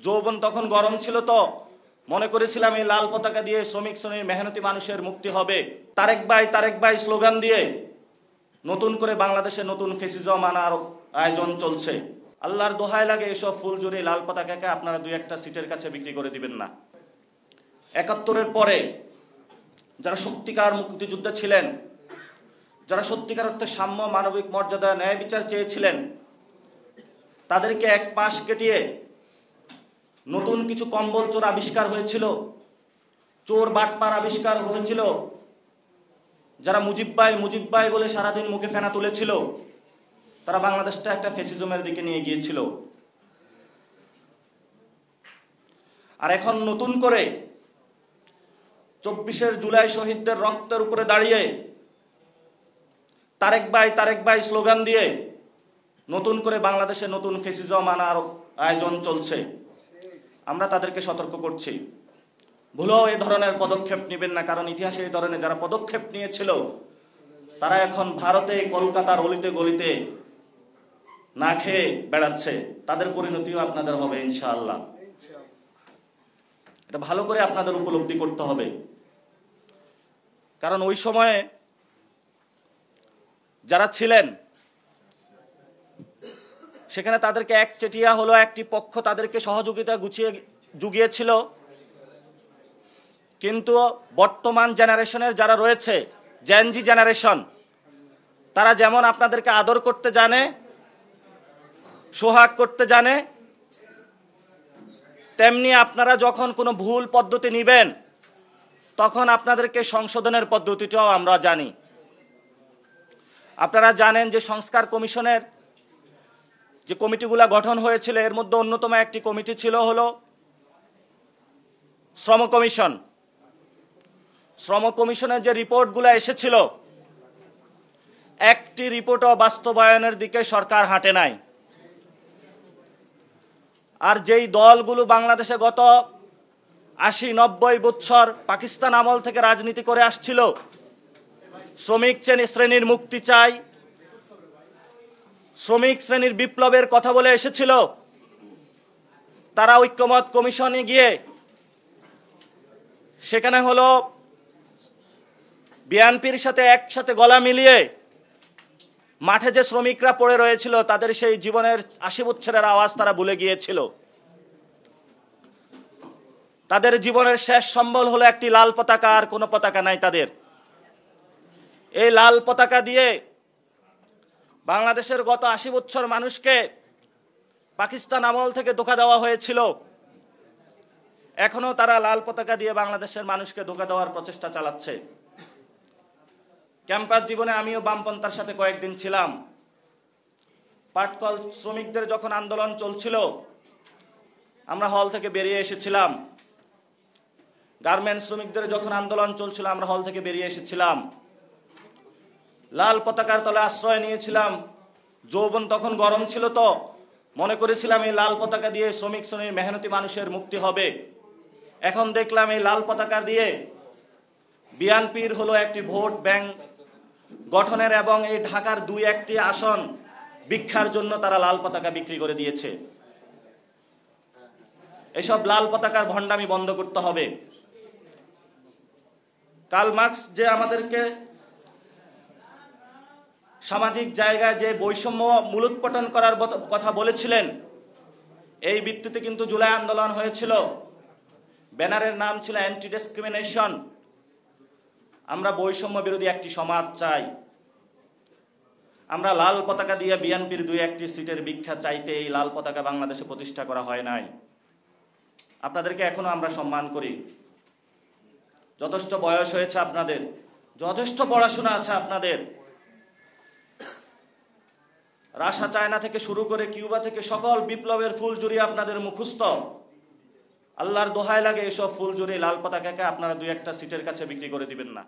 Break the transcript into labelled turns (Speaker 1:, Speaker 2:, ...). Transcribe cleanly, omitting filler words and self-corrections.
Speaker 1: যৌবন তখন গরম ছিল, তো মনে করেছিলাম এই লাল পতাকা দিয়ে শ্রমিক শ্রেণীর মেহনতি মানুষের মুক্তি হবে। তারেক ভাই স্লোগান দিয়ে নতুন করে বাংলাদেশে নতুন ফ্যাসিজম আনার আয়োজন চলছে। আল্লাহর দোহাই লাগে এসব ফুলঝুরি লাল পতাকাকে আপনারা দুই একটা সিটের কাছে বিক্রি করে দিবেন না। ৭১-এর পরে যারা সত্যিকার মুক্তিযোদ্ধা ছিলেন, যারা সত্যিকার অর্থে সাম্য, মানবিক মর্যাদা, ন্যায় বিচার চেয়েছিলেন, তাদেরকে এক পাশ কেটিয়ে নতুন কিছু কম্বল চোর আবিষ্কার হয়েছিল, চোর বাটপার আবিষ্কার হয়েছিল, যারা মুজিব ভাই বলে সারাদিন মুখে ফেনা তুলেছিল, তারা বাংলাদেশটা একটা ফ্যাসিজমের দিকে নিয়ে গিয়েছিল। আর এখন নতুন করে ২৪শে জুলাই শহীদদের রক্তের উপরে দাঁড়িয়ে তারেক ভাই স্লোগান দিয়ে নতুন করে বাংলাদেশে নতুন ফ্যাসিজম আনার আয়োজন চলছে। আমরা তাদেরকে সতর্ক করছি, ভুলেও এই ধরনের পদক্ষেপ নেবেন না, কারণ ইতিহাসে এই ধরনের যারা পদক্ষেপ নিয়েছিল তারা এখন ভারতে, কলকাতার অলিতে গলিতে না খেয়ে বেড়াচ্ছে। তাদের পরিণতিও আপনাদের হবে ইনশাআল্লাহ। এটা ভালো করে আপনাদের উপলব্ধি করতে হবে, কারণ ওই সময়ে যারা ছিলেন সেখানে তাদেরকে একচেটিয়া হলো একটি পক্ষ তাদেরকে সহযোগিতা জুগিয়েছিল, কিন্তু বর্তমান জেনারেশনের যারা রয়েছে, জেনজি জেনারেশন, তারা যেমন আপনাদেরকে আদর করতে জানে, সোহাগ করতে জানে, তেমনি আপনারা যখন কোনো ভুল পদ্ধতি নিবেন তখন আপনাদেরকে সংশোধনের পদ্ধতিটাও আমরা জানি। আপনারা জানেন যে সংস্কার কমিশনের যে কমিটিগুলো গঠন হয়েছিল, এর মধ্যে অন্যতম একটি কমিটি ছিল হলো শ্রম কমিশন। শ্রম কমিশনের যে রিপোর্টগুলো এসেছিল, একটি রিপোর্টও বাস্তবায়নের দিকে সরকার হাঁটে নাই। আর যেই দলগুলো বাংলাদেশে গত ৮০-৯০ বছর পাকিস্তান আমল থেকে রাজনীতি করে আসছিল, শ্রমিক শ্রেণীর মুক্তি চাই, শ্রমিক শ্রেণীর বিপ্লবের কথা বলে এসেছিল, তারা ঐক্যমত কমিশনে গিয়ে সেখানে হলো বিএনপির সাথে একসাথে গলা মিলিয়ে মাঠে যে শ্রমিকরা পড়ে রয়েছিল তাদের সেই জীবনের ৮০ বছরের আওয়াজ তারা ভুলে গিয়েছিল। তাদের জীবনের শেষ সম্বল হলো একটি লাল পতাকা, আর কোনো পতাকা নাই তাদের। এই লাল পতাকা দিয়ে বাংলাদেশের গত ৮০ বছর মানুষকে পাকিস্তান আমল থেকে ধোঁকা দেওয়া হয়েছিল, এখনো তারা লাল পতাকা দিয়ে বাংলাদেশের মানুষকে ধোঁকা দেওয়ার প্রচেষ্টা চালাচ্ছে। ক্যাম্পাস জীবনে আমিও বামপন্থার সাথে কয়েকদিন ছিলাম। পাটকল শ্রমিকদের যখন আন্দোলন চলছিল আমরা হল থেকে বেরিয়ে এসেছিলাম, গার্মেন্টস শ্রমিকদের যখন আন্দোলন চলছিল আমরা হল থেকে বেরিয়ে এসেছিলাম, লাল পতাকার তলে আশ্রয় নিয়েছিলাম। যৌবন তখন গরম ছিল, তো মনে করেছিলাম এই লাল পতাকা দিয়ে শ্রমিক শ্রেণীর মেহনতি মানুষের মুক্তি হবে। এখন দেখলাম এই লাল পতাকা দিয়ে বিএনপির হলো একটি ভোট ব্যাংক গঠনের এবং এই ঢাকার ২-১টি আসন ভিক্ষার জন্য তারা লাল পতাকা বিক্রি করে দিয়েছে। এসব লাল পতাকার ভণ্ডামি বন্ধ করতে হবে। কার্ল মার্কস যে আমাদেরকে সামাজিক জায়গায় যে বৈষম্য মূলোৎপাটন করার কথা বলেছিলেন, এই ভিত্তিতে কিন্তু জুলাই আন্দোলন হয়েছিল। ব্যানারের নাম ছিল অ্যান্টি ডিসক্রিমিনেশন। আমরা বৈষম্য বিরোধী একটি সমাজ চাই। আমরা লাল পতাকা দিয়ে বিএনপির ২-১টি সিটের ভিক্ষা চাইতে এই লাল পতাকা বাংলাদেশে প্রতিষ্ঠা করা হয় নাই। আপনাদেরকে এখনো আমরা সম্মান করি, যথেষ্ট বয়স হয়েছে আপনাদের, যথেষ্ট পড়াশোনা আছে আপনাদের। রাশিয়া, চায়না থেকে শুরু করে কিউবা থেকে সকল বিপ্লবের ফুলঝুরি আপনাদের মুখস্থ। আল্লাহর দোহাই লাগে এসব ফুলঝুরি লাল পতাকাকে আপনারা ২-১টা সিটের কাছে বিক্রি করে দিবেন না।